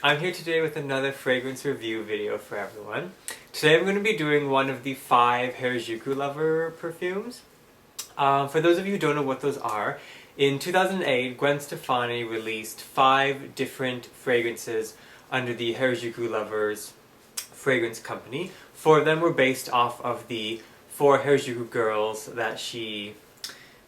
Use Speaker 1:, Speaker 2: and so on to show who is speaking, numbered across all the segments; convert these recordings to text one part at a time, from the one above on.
Speaker 1: I'm here today with another fragrance review video for everyone. Today I'm going to be doing one of the 5 Harajuku Lover perfumes. For those of you who don't know what those are, in 2008 Gwen Stefani released 5 different fragrances under the Harajuku Lovers fragrance company. 4 of them were based off of the 4 Harajuku girls that she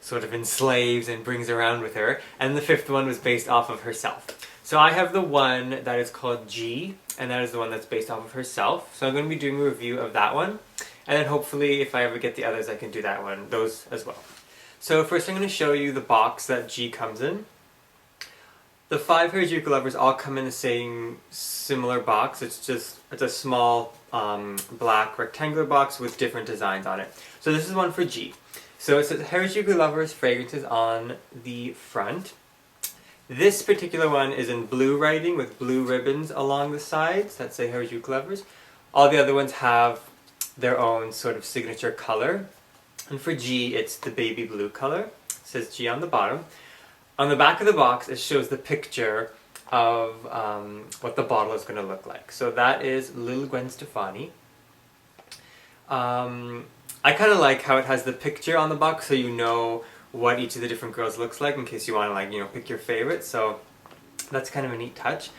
Speaker 1: sort of enslaves and brings around with her, and the 5th one was based off of herself. So I have the one that is called G, and that is the one that's based off of herself. So I'm going to be doing a review of that one, and then hopefully if I ever get the others I can do those as well. So first I'm going to show you the box that G comes in. The 5 Harajuku Lovers all come in the same similar box. It's a small black rectangular box with different designs on it. So this is one for G. So it says Harajuku Lovers fragrances on the front. This particular one is in blue writing with blue ribbons along the sides that say Harajuku Lovers. All the other ones have their own sort of signature color. And for G, it's the baby blue color. It says G on the bottom. On the back of the box, it shows the picture of what the bottle is going to look like. So that is Little Gwen Stefani. I kind of like how it has the picture on the box so you know what each of the different girls looks like in case you want to pick your favorite. So that's kind of a neat touch.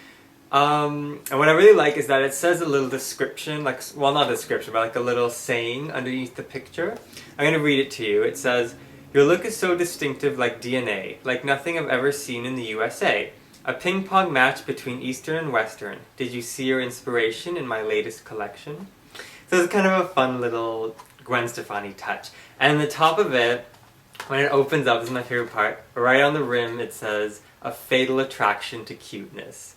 Speaker 1: And what I really like is that it says a little description, well, not a description, but a little saying underneath the picture. I'm going to read it to you. It says, "Your look is so distinctive like DNA, like nothing I've ever seen in the USA. A ping-pong match between Eastern and Western. Did you see your inspiration in my latest collection?" So it's kind of a fun little Gwen Stefani touch. And the top of it, when it opens up, this is my favorite part, right on the rim it says, "A fatal attraction to cuteness,"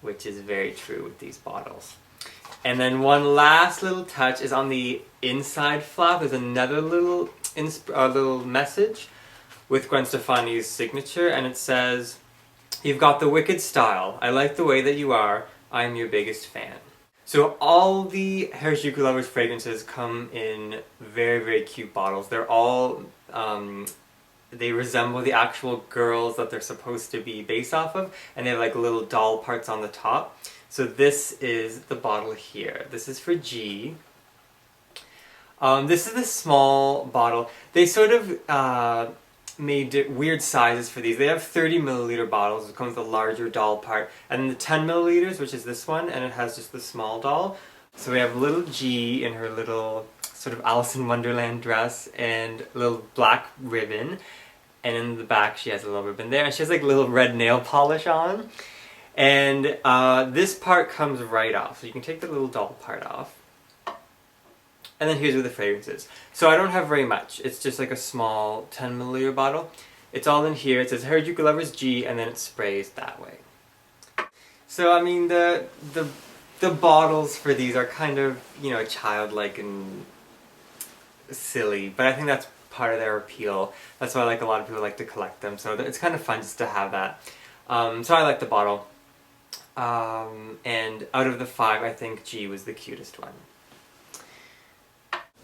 Speaker 1: which is very true with these bottles. And then one last little touch is on the inside flap. There's another little message with Gwen Stefani's signature, and it says, "You've got the wicked style. I like the way that you are. I'm your biggest fan." So all the Harajuku Lovers fragrances come in very, very cute bottles. They're all, they resemble the actual girls that they're supposed to be based off of, and they have little doll parts on the top. So this is the bottle here. This is for G. This is the small bottle. They sort of made weird sizes for these. They have 30 milliliter bottles, it comes with a larger doll part, and then the 10 milliliters, which is this one, and it has just the small doll. So we have little G in her little sort of Alice in Wonderland dress and a little black ribbon, and in the back she has a little ribbon there, and she has little red nail polish on. And this part comes right off, so you can take the little doll part off. And then here's where the fragrance is. So I don't have very much. It's just a small 10 milliliter bottle. It's all in here. It says Harajuku Lovers G, and then it sprays that way. So I mean, the bottles for these are kind of, childlike and silly, but I think that's part of their appeal. That's why a lot of people like to collect them. So it's kind of fun just to have that. So I like the bottle. And out of the 5, I think G was the cutest one.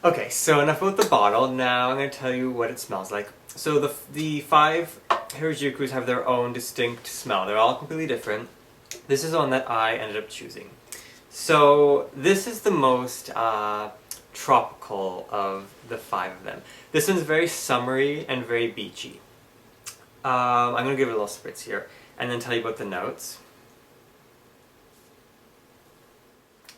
Speaker 1: Okay, so enough about the bottle. Now I'm going to tell you what it smells like. So the 5 Harajukus have their own distinct smell. They're all completely different. This is the one that I ended up choosing. So this is the most tropical of the 5 of them. This one's very summery and very beachy. I'm going to give it a little spritz here and then tell you about the notes.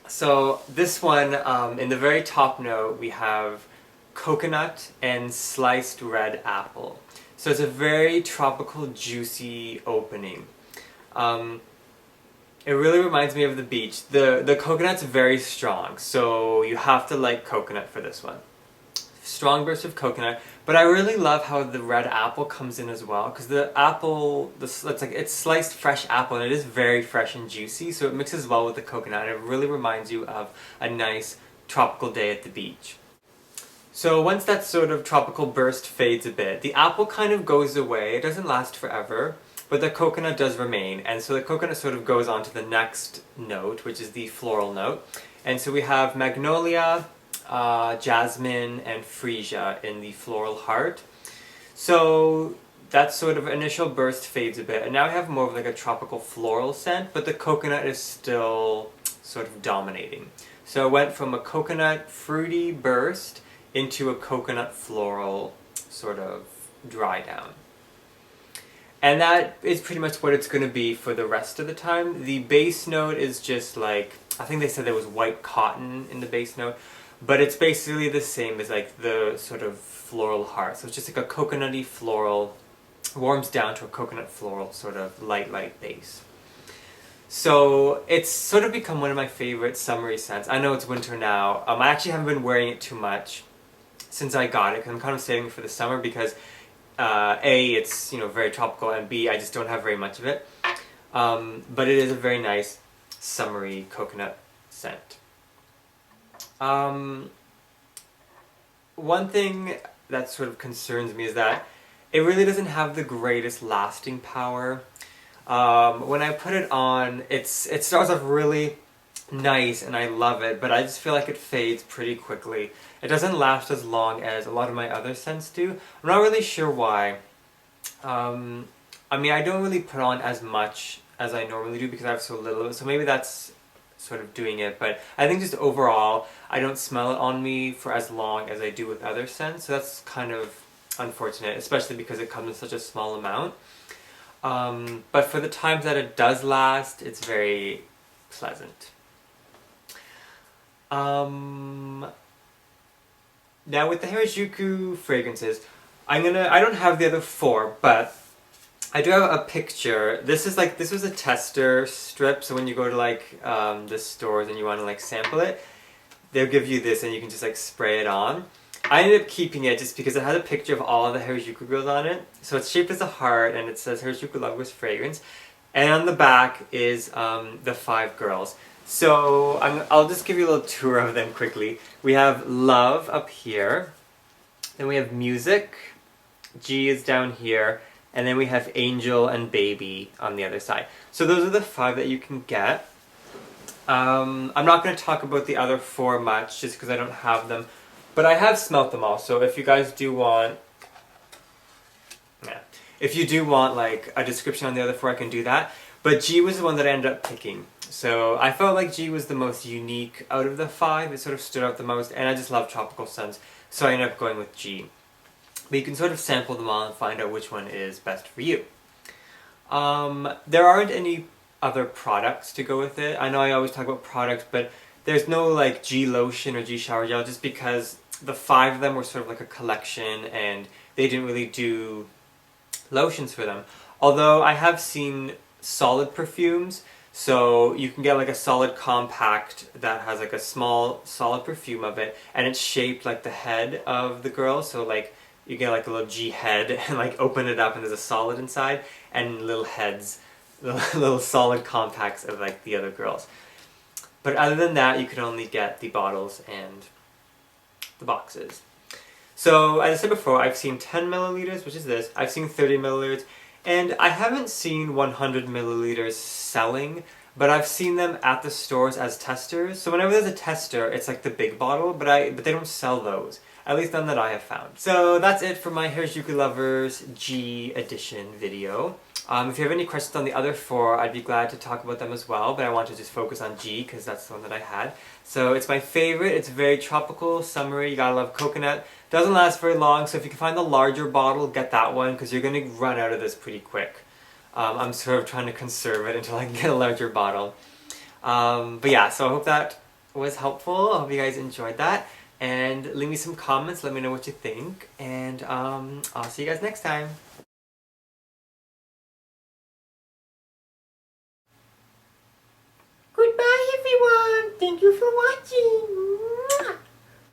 Speaker 1: So this one, in the very top note, we have coconut and sliced red apple. So it's a very tropical, juicy opening. It really reminds me of the beach. The coconut's very strong, so you have to like coconut for this one. Strong burst of coconut, but I really love how the red apple comes in as well, because the apple, it's sliced fresh apple, and it is very fresh and juicy, so it mixes well with the coconut, and it really reminds you of a nice tropical day at the beach. So once that sort of tropical burst fades a bit, the apple kind of goes away. It doesn't last forever, but the coconut does remain, and so the coconut sort of goes on to the next note, which is the floral note. And so we have magnolia, jasmine, and freesia in the floral heart. So that sort of initial burst fades a bit, and now I have more of like a tropical floral scent, but the coconut is still sort of dominating. So it went from a coconut fruity burst into a coconut floral sort of dry down. And that is pretty much what it's going to be for the rest of the time. The base note is just like, I think they said there was white cotton in the base note, but it's basically the same as like the sort of floral heart. So it's just like a coconutty floral, warms down to a coconut floral sort of light base. So it's sort of become one of my favorite summery scents. I know it's winter now. I actually haven't been wearing it too much since I got it, because I'm kind of saving it for the summer because A, it's very tropical, and B, I just don't have very much of it. But it is a very nice summery coconut scent. One thing that sort of concerns me is that it really doesn't have the greatest lasting power. When I put it on, it starts off really nice and I love it, but I just feel like it fades pretty quickly. It doesn't last as long as a lot of my other scents do. I'm not really sure why. I mean, I don't really put on as much as I normally do because I have so little, so maybe that's sort of doing it, but I think just overall, I don't smell it on me for as long as I do with other scents, so that's kind of unfortunate, especially because it comes in such a small amount. But for the times that it does last, it's very pleasant. Now with the Harajuku fragrances, I don't have the other 4, but I do have a picture. This was a tester strip, so when you go to like the stores and you want to like sample it, they'll give you this and you can just like spray it on. I ended up keeping it just because it has a picture of all of the Harajuku girls on it. So it's shaped as a heart and it says Harajuku Lovers Fragrance. And on the back is the 5 girls. So I'll just give you a little tour of them quickly. We have Love up here. Then we have Music. G is down here. And then we have Angel and Baby on the other side. So those are the 5 that you can get. I'm not going to talk about the other 4 much just because I don't have them. But I have smelt them all, so if you guys do want... If you do want like a description on the other 4, I can do that. But G was the one that I ended up picking. So I felt like G was the most unique out of the 5. It sort of stood out the most, and I just love tropical scents, so I ended up going with G. But you can sort of sample them all and find out which one is best for you. There aren't any other products to go with it. I know I always talk about products, but there's no like G lotion or G shower gel just because the 5 of them were sort of like a collection and they didn't really do lotions for them. Although I have seen solid perfumes, so you can get like a solid compact that has like a small solid perfume of it, and it's shaped like the head of the girl, so like you get like a little G head and like open it up and there's a solid inside and little heads, little solid compacts of like the other girls. But other than that, you can only get the bottles and the boxes. So, as I said before, I've seen 10 milliliters, which is this. I've seen 30 milliliters, and I haven't seen 100 milliliters selling, but I've seen them at the stores as testers. So whenever there's a tester, it's like the big bottle, but they don't sell those. At least none that I have found. So that's it for my Harajuku Lovers G edition video. If you have any questions on the other 4, I'd be glad to talk about them as well, but I want to just focus on G because that's the one that I had. So it's my favorite. It's very tropical, summery. You gotta love coconut. Doesn't last very long, so if you can find the larger bottle, get that one because you're gonna run out of this pretty quick. I'm sort of trying to conserve it until I can get a larger bottle. But yeah, so I hope that was helpful. I hope you guys enjoyed that. And leave me some comments, let me know what you think. And I'll see you guys next time. Goodbye everyone! Thank you for watching!